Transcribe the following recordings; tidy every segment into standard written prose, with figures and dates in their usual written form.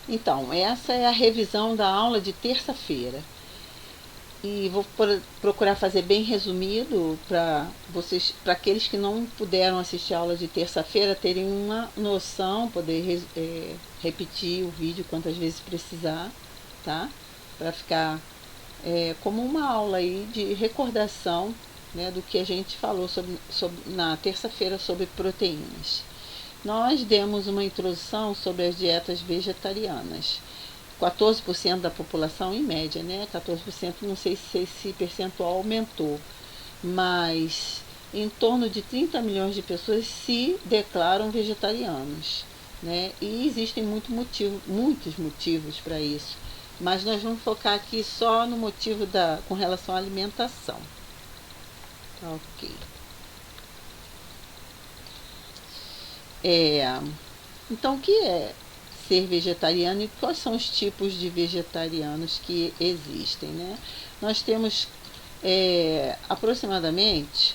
Então, essa é a revisão da aula de terça-feira. E vou procurar fazer bem resumido para vocês, para aqueles que não puderam assistir a aula de terça-feira, terem uma noção, poder repetir o vídeo quantas vezes precisar, tá? Para ficar como uma aula aí de recordação, né, do que a gente falou na terça-feira sobre proteínas. Nós demos uma introdução sobre as dietas vegetarianas. 14% da população em média, né? 14%, não sei se esse percentual aumentou, mas em torno de 30 milhões de pessoas se declaram vegetarianos, né? E existem muitos motivos para isso, mas nós vamos focar aqui só no motivo com relação à alimentação. Ok. Então, o que é ser vegetariano e quais são os tipos de vegetarianos que existem, né? Nós temos aproximadamente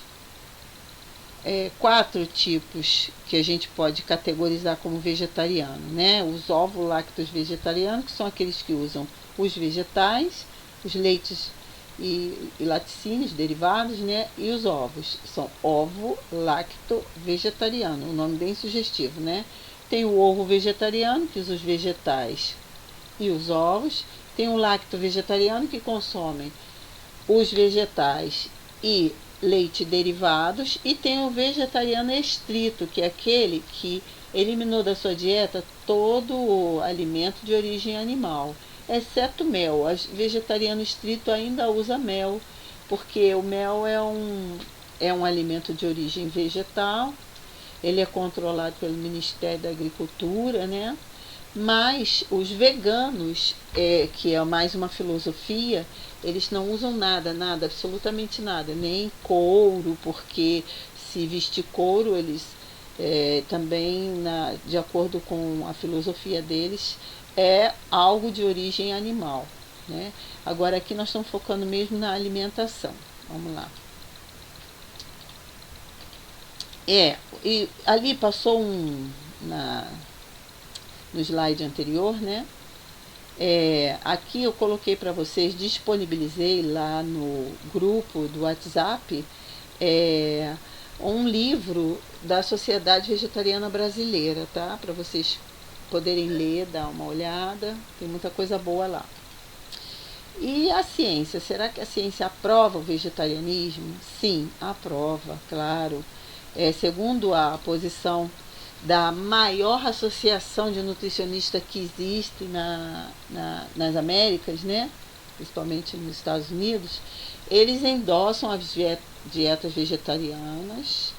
4 tipos que a gente pode categorizar como vegetariano, né? Os ovo-lactos vegetarianos, que são aqueles que usam os vegetais, os leites e laticínios, derivados, né? E os ovos, são ovo-lacto vegetariano, um nome bem sugestivo, né? Tem o ovo vegetariano, que usa os vegetais e os ovos. Tem o lacto vegetariano, que consome os vegetais e leite derivados. E tem o vegetariano estrito, que é aquele que eliminou da sua dieta todo o alimento de origem animal, exceto mel. O vegetariano estrito ainda usa mel, porque o mel é um alimento de origem vegetal. Ele é controlado pelo Ministério da Agricultura, né? Mas os veganos, que é mais uma filosofia, eles não usam nada, absolutamente nada, nem couro, porque se vestir couro, eles também, de acordo com a filosofia deles, é algo de origem animal, né? Agora aqui nós estamos focando mesmo na alimentação. Vamos lá. E ali passou no slide anterior, né? Aqui eu coloquei para vocês, disponibilizei lá no grupo do WhatsApp um livro da Sociedade Vegetariana Brasileira, tá? Para vocês poderem ler, dar uma olhada, tem muita coisa boa lá. E a ciência, será que a ciência aprova o vegetarianismo? Sim, aprova, claro. Segundo a posição da maior associação de nutricionistas que existe nas Américas, né? Principalmente nos Estados Unidos, eles endossam as dietas vegetarianas,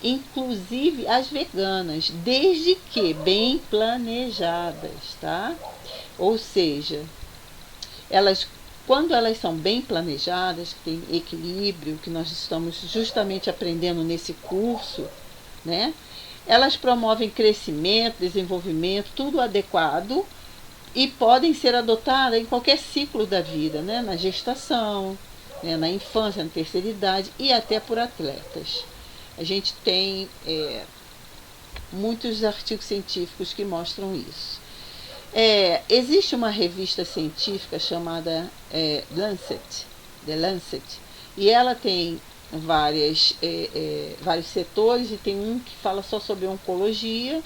inclusive as veganas, desde que bem planejadas, tá? Ou seja, quando elas são bem planejadas, que tem equilíbrio, que nós estamos justamente aprendendo nesse curso, né? Elas promovem crescimento, desenvolvimento, tudo adequado, e podem ser adotadas em qualquer ciclo da vida, né? Na gestação, né? Na infância, na terceira idade e até por atletas. A gente tem muitos artigos científicos que mostram isso. Existe uma revista científica chamada The Lancet, e ela tem vários setores, e tem um que fala só sobre oncologia,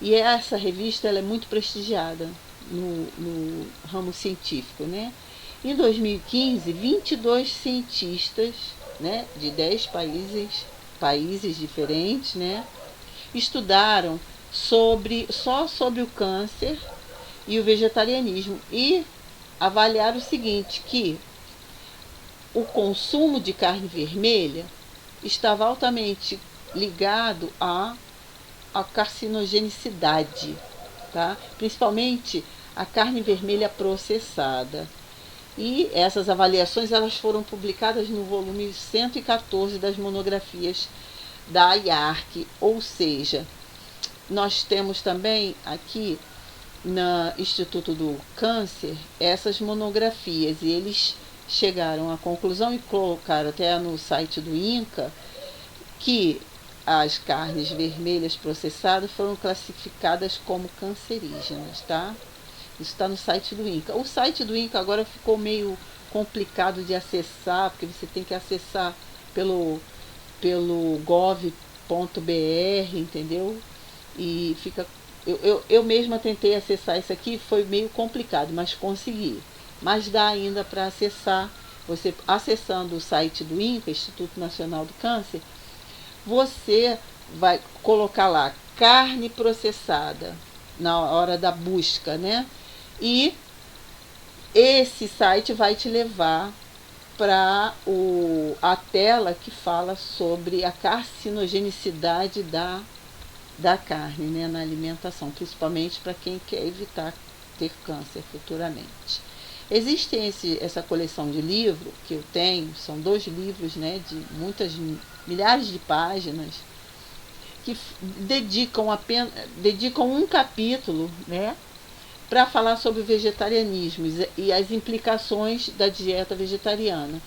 e essa revista ela é muito prestigiada no ramo científico, né? Em 2015, 22 cientistas, né, de 10 países diferentes, né, estudaram só sobre o câncer e o vegetarianismo, e avaliaram o seguinte, que o consumo de carne vermelha estava altamente ligado à carcinogenicidade, tá? Principalmente a carne vermelha processada. E essas avaliações elas foram publicadas no volume 114 das monografias da IARC, ou seja, nós temos também aqui no Instituto do Câncer essas monografias, e eles chegaram à conclusão e colocaram até no site do INCA que as carnes vermelhas processadas foram classificadas como cancerígenas, tá? Isso está no site do INCA. O site do INCA agora ficou meio complicado de acessar, porque você tem que acessar pelo gov.br, entendeu? E fica. Eu mesma tentei acessar isso aqui, foi meio complicado, mas consegui. Mas dá ainda para acessar. Você acessando o site do INCA, Instituto Nacional do Câncer, você vai colocar lá carne processada na hora da busca, né? E esse site vai te levar para a tela que fala sobre a carcinogenicidade da carne, né, na alimentação, principalmente para quem quer evitar ter câncer futuramente. Existe essa coleção de livros que eu tenho, são 2 livros, né, de milhares de páginas, que dedicam um capítulo, né, para falar sobre o vegetarianismo e as implicações da dieta vegetariana.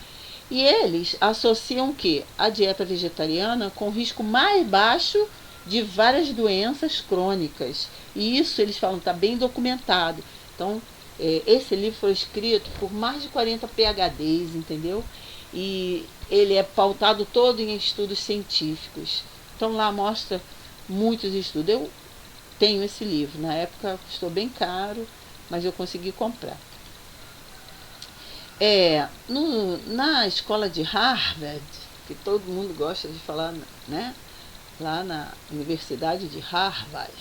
E eles associam o quê? A dieta vegetariana com risco mais baixo de várias doenças crônicas. E isso eles falam, está bem documentado. Então, esse livro foi escrito por mais de 40 PhDs, entendeu? E ele é pautado todo em estudos científicos. Então lá mostra muitos estudos. Eu tenho esse livro, na época custou bem caro, mas eu consegui comprar. Na escola de Harvard, que todo mundo gosta de falar, né? Lá na Universidade de Harvard.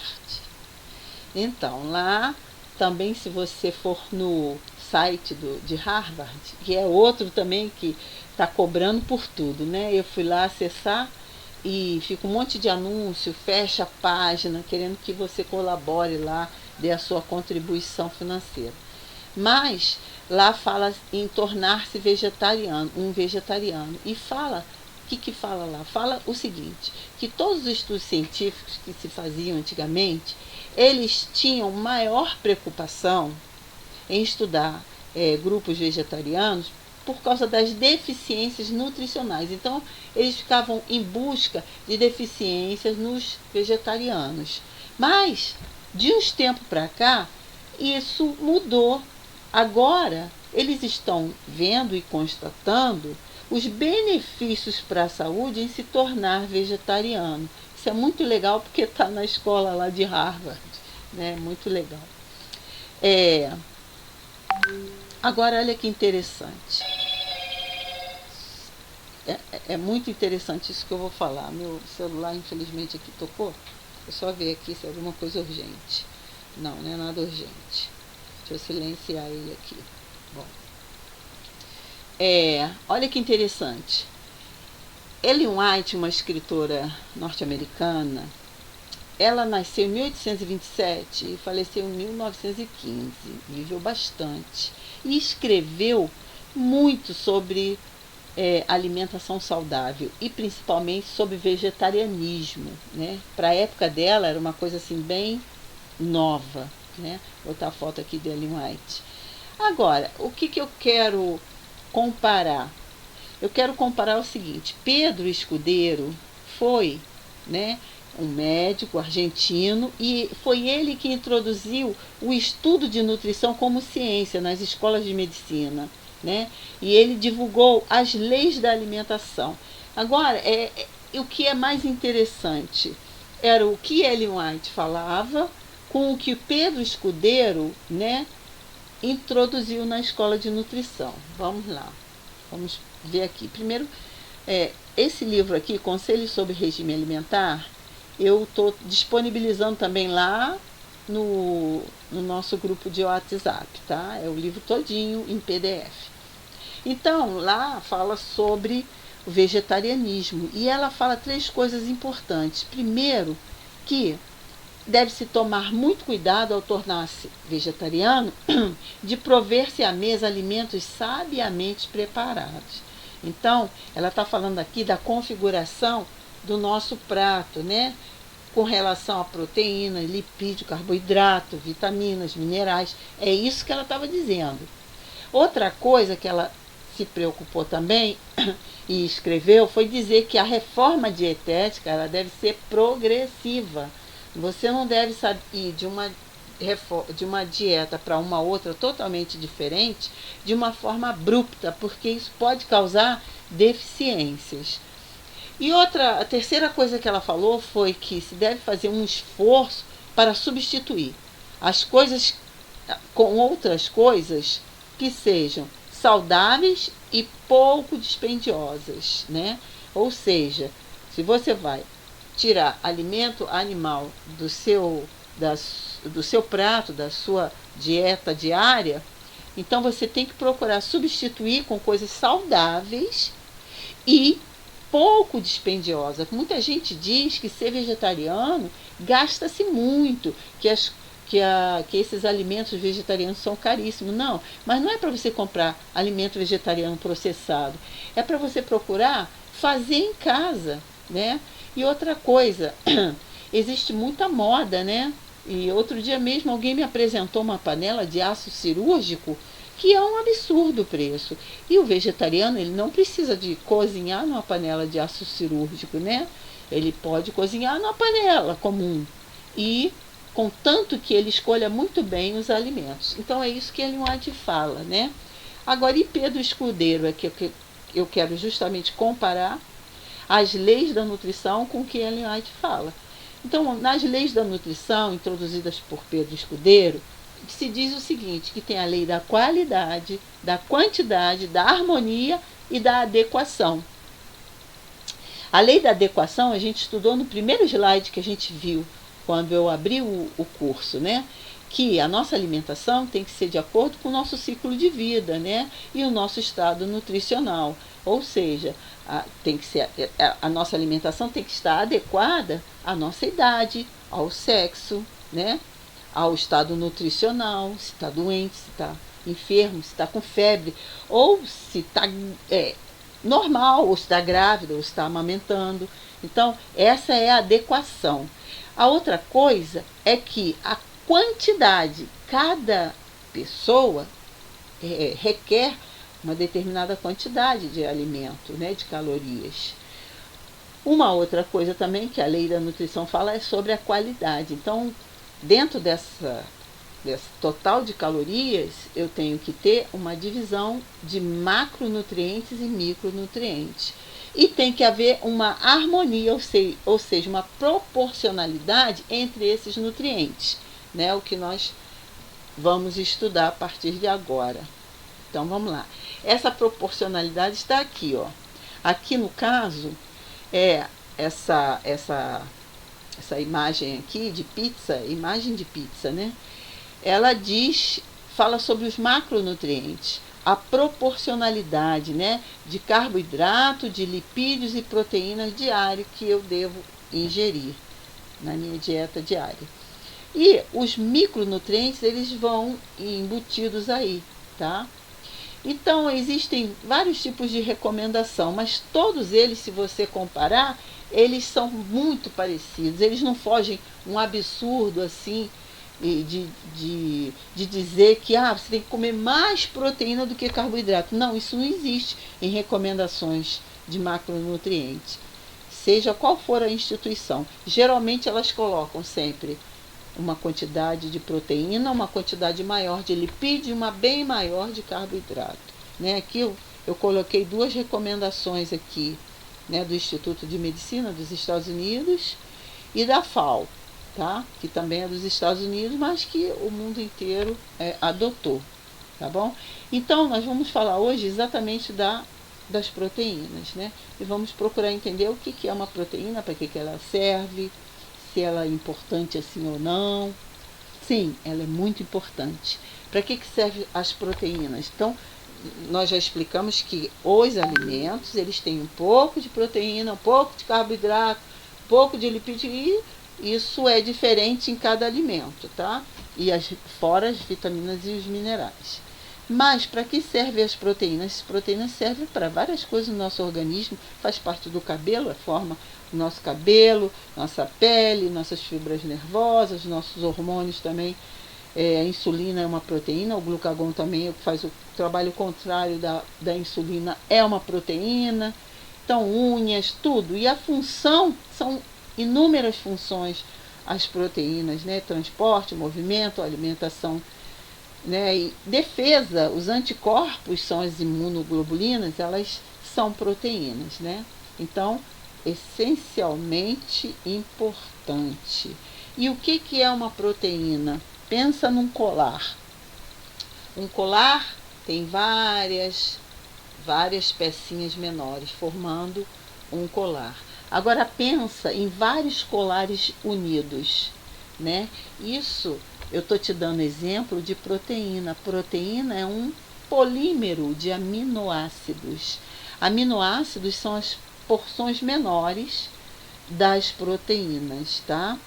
Então, lá também, se você for no site de Harvard, que é outro também que está cobrando por tudo, né? Eu fui lá acessar e fica um monte de anúncio, fecha a página, querendo que você colabore lá, dê a sua contribuição financeira. Mas lá fala em tornar-se vegetariano, um vegetariano. E fala, o que fala lá? Fala o seguinte, que todos os estudos científicos que se faziam antigamente, eles tinham maior preocupação em estudar grupos vegetarianos por causa das deficiências nutricionais. Então, eles ficavam em busca de deficiências nos vegetarianos. Mas, de uns tempos para cá, isso mudou. Agora, eles estão vendo e constatando os benefícios para a saúde em se tornar vegetariano. Isso é muito legal porque está na escola lá de Harvard, né? Muito legal. Agora, olha que interessante. É muito interessante isso que eu vou falar. Meu celular, infelizmente, aqui tocou. Eu só ver aqui se é alguma coisa urgente. Não, não é nada urgente. Deixa eu silenciar ele aqui. Bom. Olha que interessante. Ellen White, uma escritora norte-americana, ela nasceu em 1827 e faleceu em 1915. Viveu bastante. E escreveu muito sobre alimentação saudável e principalmente sobre vegetarianismo, né? Para a época dela era uma coisa assim bem nova, né? Vou botar a foto aqui de Ellen White. Agora, o que eu quero comparar? Eu quero comparar o seguinte: Pedro Escudeiro foi, né, um médico argentino e foi ele que introduziu o estudo de nutrição como ciência nas escolas de medicina, né? E ele divulgou as leis da alimentação. Agora, o que é mais interessante era o que Ellen White falava com o que Pedro Escudeiro, né, introduziu na escola de nutrição. Vamos lá, vamos ver aqui. Primeiro, esse livro aqui, Conselhos sobre Regime Alimentar, eu estou disponibilizando também lá no nosso grupo de WhatsApp, tá? É o livro todinho em PDF. Então, lá fala sobre o vegetarianismo e ela fala 3 coisas importantes. Primeiro, que deve-se tomar muito cuidado ao tornar-se vegetariano de prover-se à mesa alimentos sabiamente preparados. Então, ela está falando aqui da configuração do nosso prato, né? Com relação a proteínas, lipídio, carboidrato, vitaminas, minerais. É isso que ela estava dizendo. Outra coisa que ela se preocupou também e escreveu foi dizer que a reforma dietética ela deve ser progressiva. Você não deve ir de uma dieta para uma outra totalmente diferente de uma forma abrupta, porque isso pode causar deficiências. E a terceira coisa que ela falou foi que se deve fazer um esforço para substituir as coisas com outras coisas que sejam saudáveis e pouco dispendiosas, né? Ou seja, se você vai tirar alimento animal do seu prato, da sua dieta diária, então você tem que procurar substituir com coisas saudáveis e pouco dispendiosa. Muita gente diz que ser vegetariano gasta-se muito, que esses alimentos vegetarianos são caríssimos. Não, mas não é para você comprar alimento vegetariano processado. É para você procurar fazer em casa, né? E outra coisa, existe muita moda, né? E outro dia mesmo alguém me apresentou uma panela de aço cirúrgico que é um absurdo o preço. E o vegetariano, ele não precisa de cozinhar numa panela de aço cirúrgico, né? Ele pode cozinhar numa panela comum. E contanto que ele escolha muito bem os alimentos. Então é isso que Ellen White fala, né? Agora, e Pedro Escudeiro é que eu quero justamente comparar as leis da nutrição com o que Ellen White fala. Então, nas leis da nutrição, introduzidas por Pedro Escudeiro, se diz o seguinte, que tem a lei da qualidade, da quantidade, da harmonia e da adequação. A lei da adequação a gente estudou no primeiro slide que a gente viu, quando eu abri o curso, né? Que a nossa alimentação tem que ser de acordo com o nosso ciclo de vida, né? E o nosso estado nutricional. Ou seja, a nossa alimentação tem que estar adequada à nossa idade, ao sexo, né? Ao estado nutricional, se está doente, se está enfermo, se está com febre, ou se está normal, ou se está grávida, ou se está amamentando. Então, essa é a adequação. A outra coisa é que a quantidade, cada pessoa requer uma determinada quantidade de alimento, né, de calorias. Uma outra coisa também que a lei da nutrição fala é sobre a qualidade. Então, dentro desse total de calorias, eu tenho que ter uma divisão de macronutrientes e micronutrientes. E tem que haver uma harmonia, ou seja, uma proporcionalidade entre esses nutrientes, né? O que nós vamos estudar a partir de agora. Então, vamos lá. Essa proporcionalidade está aqui, ó. Aqui, no caso, é essa imagem aqui de pizza, imagem de pizza, né? Ela fala sobre os macronutrientes, a proporcionalidade, né, de carboidrato, de lipídios e proteínas diárias que eu devo ingerir na minha dieta diária. E os micronutrientes, eles vão embutidos aí, tá? Então, existem vários tipos de recomendação, mas todos eles, se você comparar, eles são muito parecidos. Eles não fogem um absurdo assim de dizer que você tem que comer mais proteína do que carboidrato. Não, isso não existe em recomendações de macronutrientes, seja qual for a instituição. Geralmente elas colocam sempre uma quantidade de proteína, uma quantidade maior de lipídio e uma bem maior de carboidrato, né? Aqui eu coloquei duas recomendações aqui, né, do Instituto de Medicina dos Estados Unidos e da FAO, tá? Que também é dos Estados Unidos, mas que o mundo inteiro adotou, tá bom? Então, nós vamos falar hoje exatamente das proteínas, né? E vamos procurar entender o que é uma proteína, para que ela serve, se ela é importante assim ou não. Sim, ela é muito importante. Para que servem as proteínas? Então, nós já explicamos que os alimentos, eles têm um pouco de proteína, um pouco de carboidrato, um pouco de lipídio, e isso é diferente em cada alimento, tá? E fora as vitaminas e os minerais. Mas para que servem as proteínas? As proteínas servem para várias coisas no nosso organismo, faz parte do cabelo, forma o nosso cabelo, nossa pele, nossas fibras nervosas, nossos hormônios também. A insulina é uma proteína, o glucagon também é o que faz trabalho contrário da insulina é uma proteína. Então, unhas, tudo. E a função, são inúmeras funções as proteínas, né? Transporte, movimento, alimentação, né? E defesa, os anticorpos são as imunoglobulinas, elas são proteínas, né? Então, essencialmente importante. E o que é uma proteína? Pensa num colar. Um colar tem várias pecinhas menores formando um colar. Agora pensa em vários colares unidos, né? Isso eu estou te dando exemplo de proteína. Proteína é um polímero de aminoácidos. Aminoácidos são as porções menores das proteínas, tá?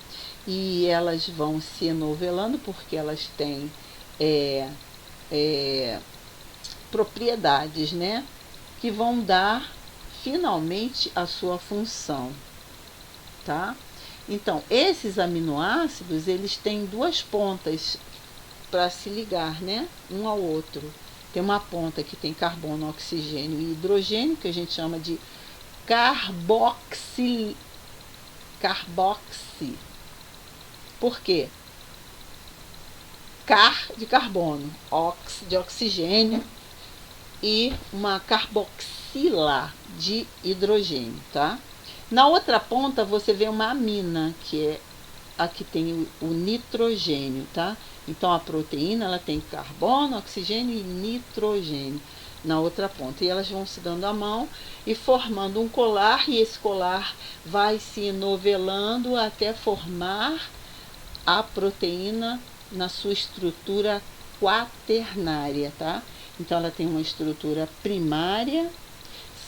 E elas vão se enovelando porque elas têm propriedades, né? Que vão dar finalmente a sua função, tá? Então, esses aminoácidos, eles têm duas pontas para se ligar, né? Um ao outro. Tem uma ponta que tem carbono, oxigênio e hidrogênio, que a gente chama de carboxi. Por quê? Car de carbono, ox de oxigênio e uma carboxila de hidrogênio, tá? Na outra ponta você vê uma amina, que é a que tem o nitrogênio, tá? Então a proteína ela tem carbono, oxigênio e nitrogênio na outra ponta. E elas vão se dando a mão e formando um colar, e esse colar vai se enovelando até formar a proteína na sua estrutura quaternária, tá? Então ela tem uma estrutura primária,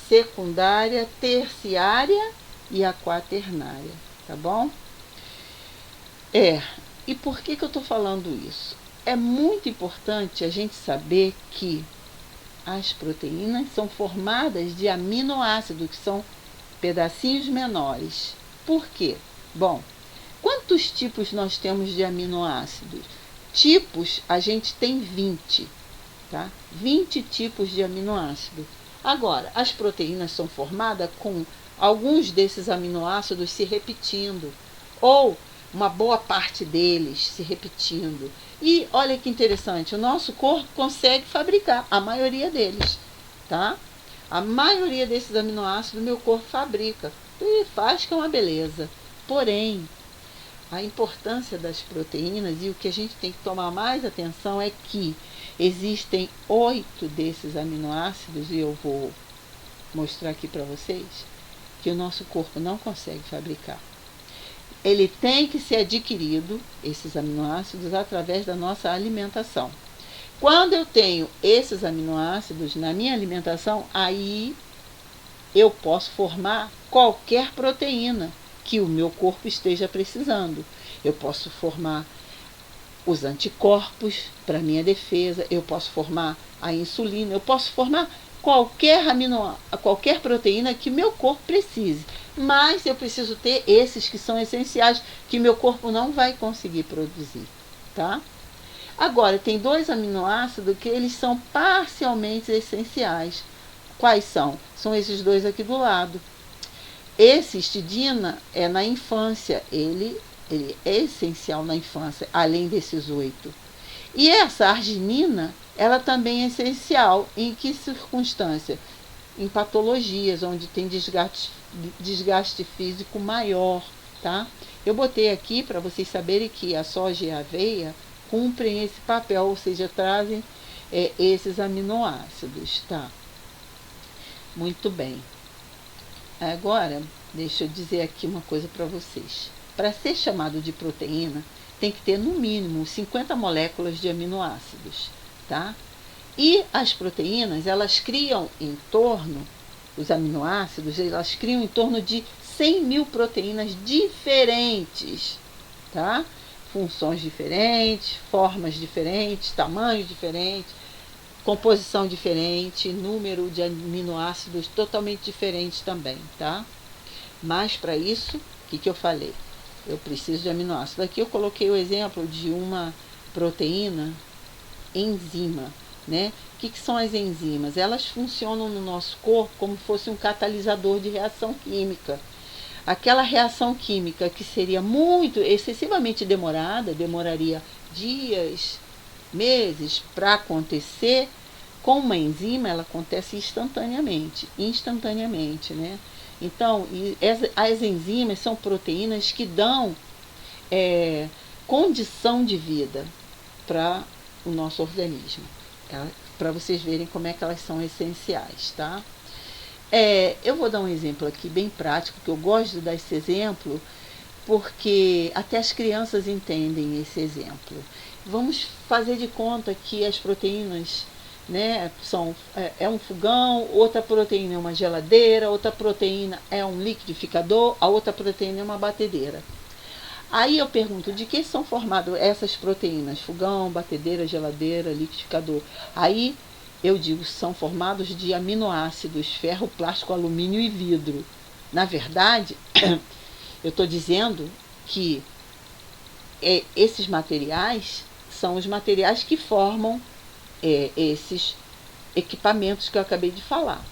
secundária, terciária e a quaternária, tá bom? E por que eu estou falando isso? É muito importante a gente saber que as proteínas são formadas de aminoácidos, que são pedacinhos menores. Por quê? Bom, quantos tipos nós temos de aminoácidos? Tipos, a gente tem 20, tá? 20 tipos de aminoácidos. Agora, as proteínas são formadas com alguns desses aminoácidos se repetindo, ou uma boa parte deles se repetindo. E olha que interessante, o nosso corpo consegue fabricar a maioria deles, tá? A maioria desses aminoácidos meu corpo fabrica e faz que é uma beleza. Porém, a importância das proteínas e o que a gente tem que tomar mais atenção é que existem 8 desses aminoácidos, e eu vou mostrar aqui para vocês, que o nosso corpo não consegue fabricar. Ele tem que ser adquirido, esses aminoácidos, através da nossa alimentação. Quando eu tenho esses aminoácidos na minha alimentação, aí eu posso formar qualquer proteína que o meu corpo esteja precisando. Eu posso formar os anticorpos para minha defesa, eu posso formar a insulina, eu posso formar qualquer proteína que meu corpo precise. Mas eu preciso ter esses que são essenciais, que meu corpo não vai conseguir produzir, tá? Agora, tem 2 aminoácidos que eles são parcialmente essenciais. Quais são? São esses 2 aqui do lado. Esse histidina é na infância, ele é essencial na infância, além desses 8. E essa arginina, ela também é essencial. Em que circunstância? Em patologias, onde tem desgaste físico maior, tá? Eu botei aqui para vocês saberem que a soja e a aveia cumprem esse papel, ou seja, trazem esses aminoácidos, tá? Muito bem. Agora, deixa eu dizer aqui uma coisa para vocês. Para ser chamado de proteína, tem que ter no mínimo 50 moléculas de aminoácidos, tá? E as proteínas, elas criam em torno, os aminoácidos, elas criam em torno de 100 mil proteínas diferentes, tá? Funções diferentes, formas diferentes, tamanhos diferentes, composição diferente, número de aminoácidos totalmente diferentes também, tá? Mas para isso, o que eu falei? Eu preciso de aminoácido. Aqui eu coloquei o exemplo de uma proteína enzima. né? O que são as enzimas? Elas funcionam no nosso corpo como se fosse um catalisador de reação química. Aquela reação química que seria muito, excessivamente demorada, demoraria dias, meses para acontecer, com uma enzima ela acontece instantaneamente, né? Então, as enzimas são proteínas que dão condição de vida para o nosso organismo, para vocês verem como é que elas são essenciais, tá? Eu vou dar um exemplo aqui bem prático, que eu gosto de dar esse exemplo, porque até as crianças entendem esse exemplo. Vamos fazer de conta que as proteínas, né, é um fogão, outra proteína é uma geladeira, outra proteína é um liquidificador, a outra proteína é uma batedeira. Aí eu pergunto, de que são formadas essas proteínas? Fogão, batedeira, geladeira, liquidificador. Aí eu digo, são formados de aminoácidos, ferro, plástico, alumínio e vidro. Na verdade, eu estou dizendo que esses materiais são os materiais que formam esses equipamentos que eu acabei de falar,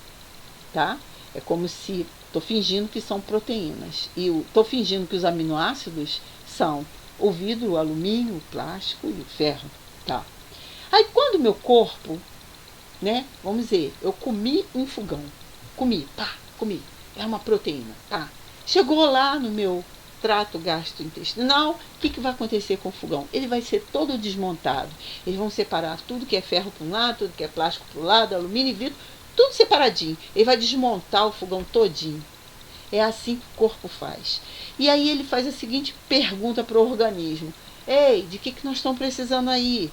tá? É como se estou fingindo que são proteínas e estou fingindo que os aminoácidos são o vidro, o alumínio, o plástico e o ferro, tá? Aí quando o meu corpo, né, vamos dizer, eu comi um fogão, comi, é uma proteína, tá? Chegou lá no meu trato gastrointestinal, o que vai acontecer com o fogão? Ele vai ser todo desmontado. Eles vão separar tudo que é ferro para um lado, tudo que é plástico para o lado, alumínio e vidro, tudo separadinho. Ele vai desmontar o fogão todinho. É assim que o corpo faz. E aí ele faz a seguinte pergunta para o organismo: ei, de que nós estamos precisando aí?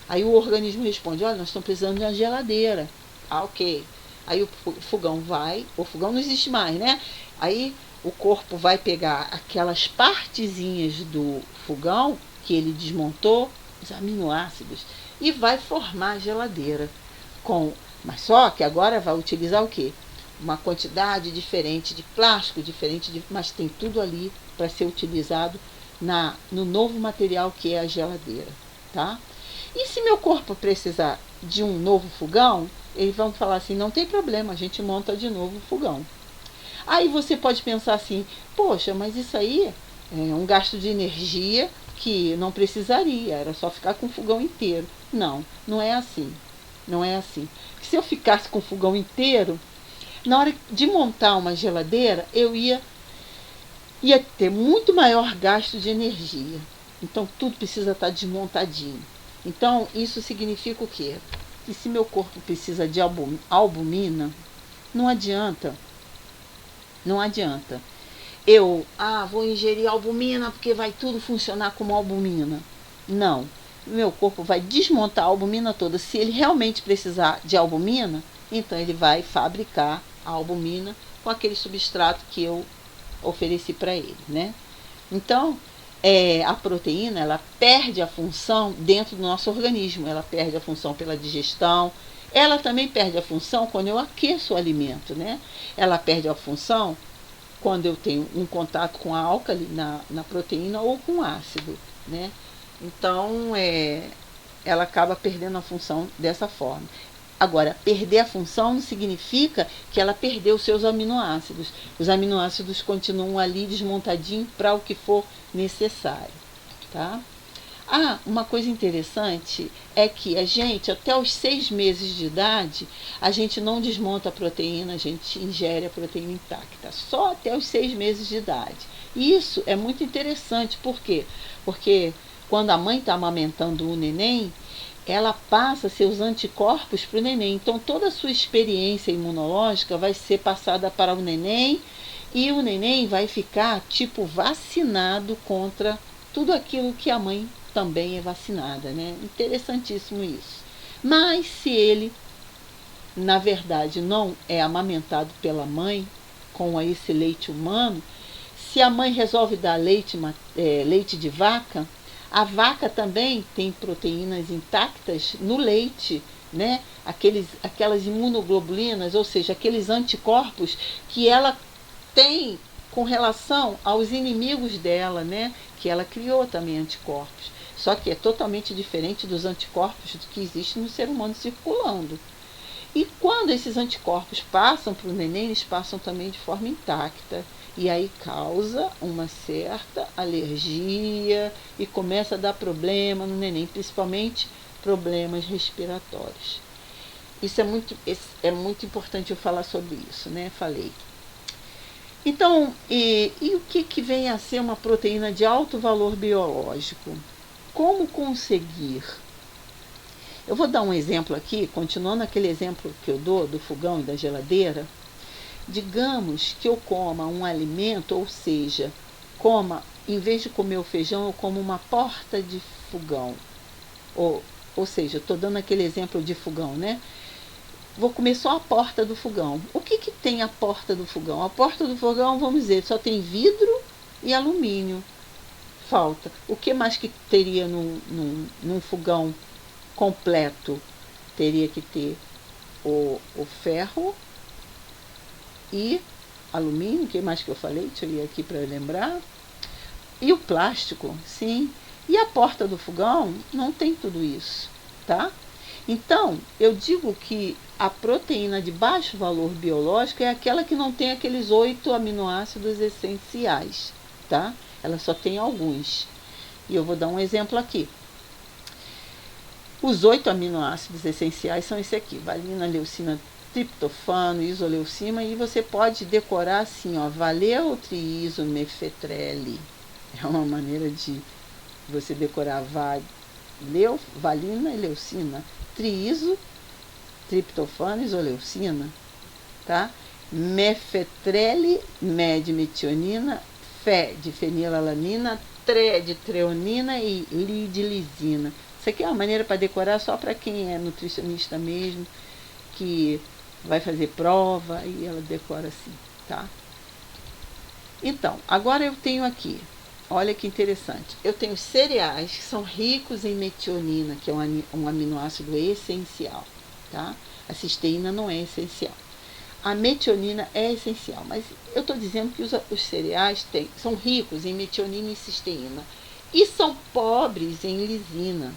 Aí o organismo responde: olha, nós estamos precisando de uma geladeira. Ah, ok. Aí o fogão o fogão não existe mais, né? Aí o corpo vai pegar aquelas partezinhas do fogão que ele desmontou, os aminoácidos, e vai formar a geladeira. Mas só que agora vai utilizar o quê? Uma quantidade diferente de plástico, mas tem tudo ali para ser utilizado no novo material que é a geladeira, tá? E se meu corpo precisar de um novo fogão, eles vão falar assim, não tem problema, a gente monta de novo o fogão. Aí você pode pensar assim, poxa, mas isso aí é um gasto de energia que não precisaria, era só ficar com o fogão inteiro. Não, não é assim. Não é assim. Se eu ficasse com o fogão inteiro, na hora de montar uma geladeira, eu ia ter muito maior gasto de energia. Então tudo precisa estar desmontadinho. Então isso significa o quê? Que se meu corpo precisa de albumina, não adianta. Não adianta. Eu vou ingerir albumina porque vai tudo funcionar como albumina. Não. Meu corpo vai desmontar a albumina toda. Se ele realmente precisar de albumina, então ele vai fabricar a albumina com aquele substrato que eu ofereci para ele, né? Então, a proteína, ela perde a função dentro do nosso organismo. Ela perde a função pela digestão. Ela também perde a função quando eu aqueço o alimento, né? Ela perde a função quando eu tenho um contato com a álcali na proteína ou com ácido, né? Então, ela acaba perdendo a função dessa forma. Agora, perder a função não significa que ela perdeu os seus aminoácidos. Os aminoácidos continuam ali desmontadinhos para o que for necessário, tá? Uma coisa interessante é que a gente, até os 6 meses de idade, a gente não desmonta a proteína, a gente ingere a proteína intacta, só até os 6 meses de idade. E isso é muito interessante, por quê? Porque quando a mãe está amamentando o neném, ela passa seus anticorpos para o neném. Então toda a sua experiência imunológica vai ser passada para o neném e o neném vai ficar tipo vacinado contra tudo aquilo que a mãe também é vacinada, né? Interessantíssimo isso. Mas se ele, na verdade, não é amamentado pela mãe com esse leite humano, se a mãe resolve dar leite de vaca, a vaca também tem proteínas intactas no leite, né? Aquelas imunoglobulinas, ou seja, aqueles anticorpos que ela tem com relação aos inimigos dela, né? Que ela criou também anticorpos. Só que é totalmente diferente dos anticorpos que existem no ser humano circulando. E quando esses anticorpos passam para o neném, eles passam também de forma intacta. E aí causa uma certa alergia e começa a dar problema no neném, principalmente problemas respiratórios. Isso é muito importante eu falar sobre isso, né? Falei. Então, e o que vem a ser uma proteína de alto valor biológico? Como conseguir? Eu vou dar um exemplo aqui, continuando aquele exemplo que eu dou do fogão e da geladeira. Digamos que eu coma um alimento, ou seja, em vez de comer o feijão, eu como uma porta de fogão. Ou seja, estou dando aquele exemplo de fogão, né? Vou comer só a porta do fogão. O que tem a porta do fogão? A porta do fogão, vamos dizer, só tem vidro e alumínio. Falta. O que mais que teria num fogão completo? Teria que ter o ferro e alumínio. O que mais que eu falei? Deixa eu ir aqui para lembrar. E o plástico, sim. E a porta do fogão não tem tudo isso, tá? Então, eu digo que a proteína de baixo valor biológico é aquela que não tem aqueles 8 aminoácidos essenciais, tá? Ela só tem alguns. E eu vou dar um exemplo aqui. Os 8 aminoácidos essenciais são esse aqui: valina, leucina, triptofano, isoleucina, e você pode decorar assim, ó, valeu, triiso, mefetrele. É uma maneira de você decorar valina e leucina, triiso, triptofano, isoleucina, tá? Mefetrele, de metionina, fe de fenilalanina, tre de treonina e li de lisina. Isso aqui é uma maneira para decorar só para quem é nutricionista mesmo, que vai fazer prova e ela decora assim, tá? Então, agora eu tenho aqui, olha que interessante, eu tenho cereais que são ricos em metionina, que é um aminoácido essencial, tá? A cisteína não é essencial. A metionina é essencial, mas eu estou dizendo que os cereais são ricos em metionina e cisteína e são pobres em lisina,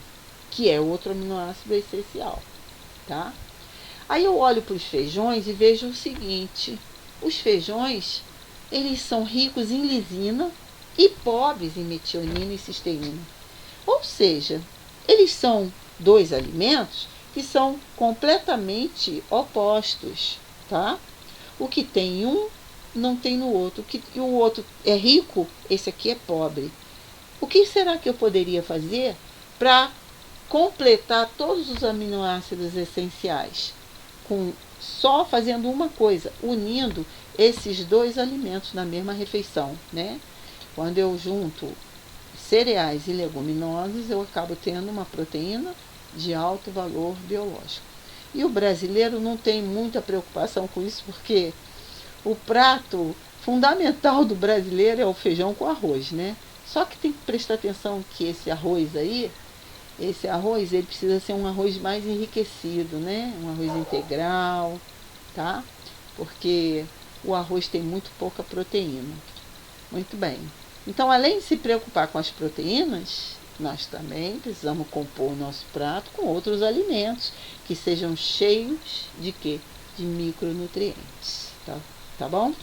que é outro aminoácido essencial, tá? Aí eu olho para os feijões e vejo o seguinte: os feijões, eles são ricos em lisina e pobres em metionina e cisteína. Ou seja, eles são 2 alimentos que são completamente opostos, tá? O que tem em um não tem no outro. O outro é rico, esse aqui é pobre. O que será que eu poderia fazer para completar todos os aminoácidos essenciais? Só fazendo uma coisa, unindo esses 2 alimentos na mesma refeição, né? Quando eu junto cereais e leguminosas, eu acabo tendo uma proteína de alto valor biológico. E o brasileiro não tem muita preocupação com isso, porque o prato fundamental do brasileiro é o feijão com arroz, né? Só que tem que prestar atenção que esse arroz ele precisa ser um arroz mais enriquecido, né? Um arroz integral, tá? Porque o arroz tem muito pouca proteína. Muito bem. Então, além de se preocupar com as proteínas, nós também precisamos compor o nosso prato com outros alimentos que sejam cheios de quê? De micronutrientes, tá bom?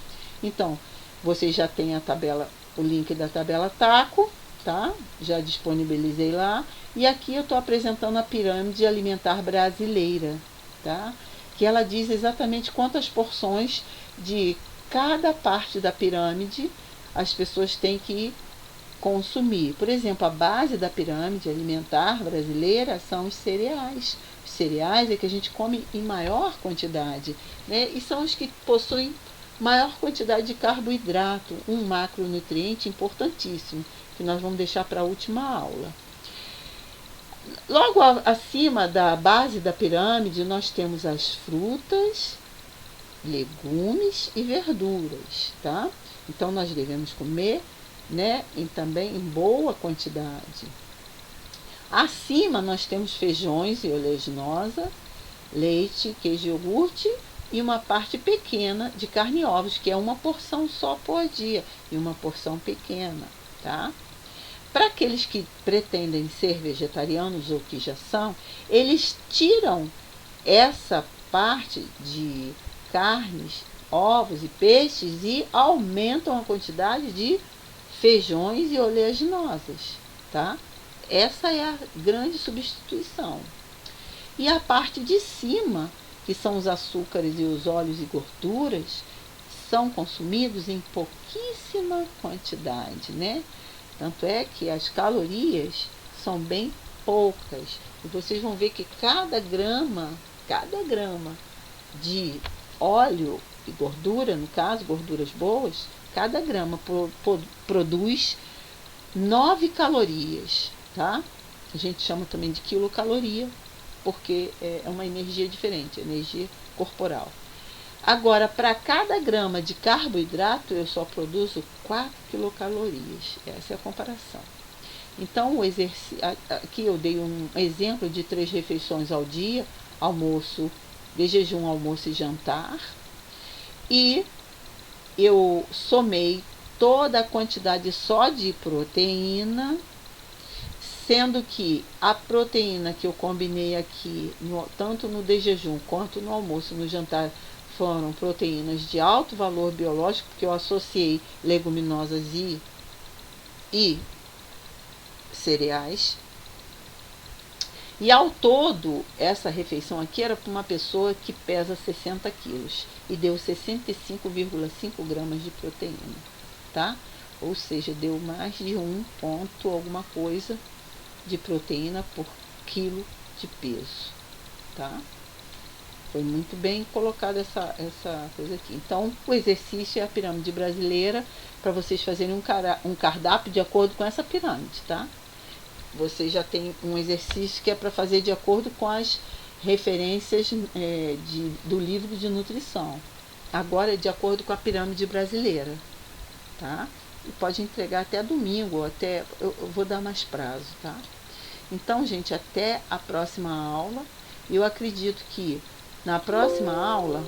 Então, vocês já têm o link da tabela TACO, tá? Já disponibilizei lá. E aqui eu estou apresentando a pirâmide alimentar brasileira, tá? Que ela diz exatamente quantas porções de cada parte da pirâmide as pessoas têm que consumir. Por exemplo, a base da pirâmide alimentar brasileira são os cereais. Os cereais é que a gente come em maior quantidade, né? E são os que possuem maior quantidade de carboidrato, um macronutriente importantíssimo, que nós vamos deixar para a última aula. Logo acima da base da pirâmide, nós temos as frutas, legumes e verduras, tá? Então, nós devemos comer, né, e também em boa quantidade. Acima, nós temos feijões e oleaginosa, leite, queijo e iogurte e uma parte pequena de carne e ovos, que é uma porção só por dia, e uma porção pequena, tá? para aqueles que pretendem ser vegetarianos ou que já são, eles tiram essa parte de carnes, ovos e peixes e aumentam a quantidade de feijões e oleaginosas, tá? Essa é a grande substituição. E a parte de cima, que são os açúcares e os óleos e gorduras, são consumidos em pouquíssima quantidade, né? Tanto é que as calorias são bem poucas. E vocês vão ver que cada grama de óleo e gordura, no caso, gorduras boas, cada grama produz 9 calorias, tá? A gente chama também de quilocaloria, porque é uma energia diferente, energia corporal. Agora, para cada grama de carboidrato, eu só produzo 4 quilocalorias. Essa é a comparação. Então, aqui eu dei um exemplo de 3 refeições ao dia, almoço, de jejum, almoço e jantar. E eu somei toda a quantidade só de proteína, sendo que a proteína que eu combinei aqui, tanto no de jejum quanto no almoço e no jantar, foram proteínas de alto valor biológico, porque eu associei leguminosas e cereais. E ao todo, essa refeição aqui era para uma pessoa que pesa 60 quilos e deu 65,5 gramas de proteína, tá? Ou seja, deu mais de 1 ponto alguma coisa de proteína por quilo de peso, tá? Foi muito bem colocada essa coisa aqui. Então, o exercício é a pirâmide brasileira, para vocês fazerem um cardápio de acordo com essa pirâmide, tá? Você já tem um exercício que é para fazer de acordo com as referências do livro de nutrição. Agora é de acordo com a pirâmide brasileira, tá? E pode entregar até domingo, até eu vou dar mais prazo, tá? Então, gente, até a próxima aula. Eu acredito que na próxima aula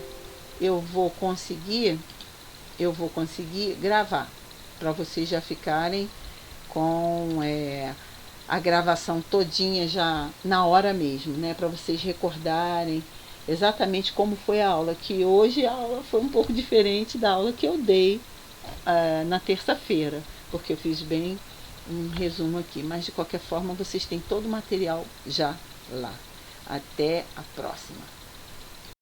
eu vou conseguir gravar, para vocês já ficarem com a gravação todinha já na hora mesmo, né? Para vocês recordarem exatamente como foi a aula, que hoje a aula foi um pouco diferente da aula que eu dei na terça-feira, porque eu fiz bem um resumo aqui, mas de qualquer forma vocês têm todo o material já lá. Até a próxima!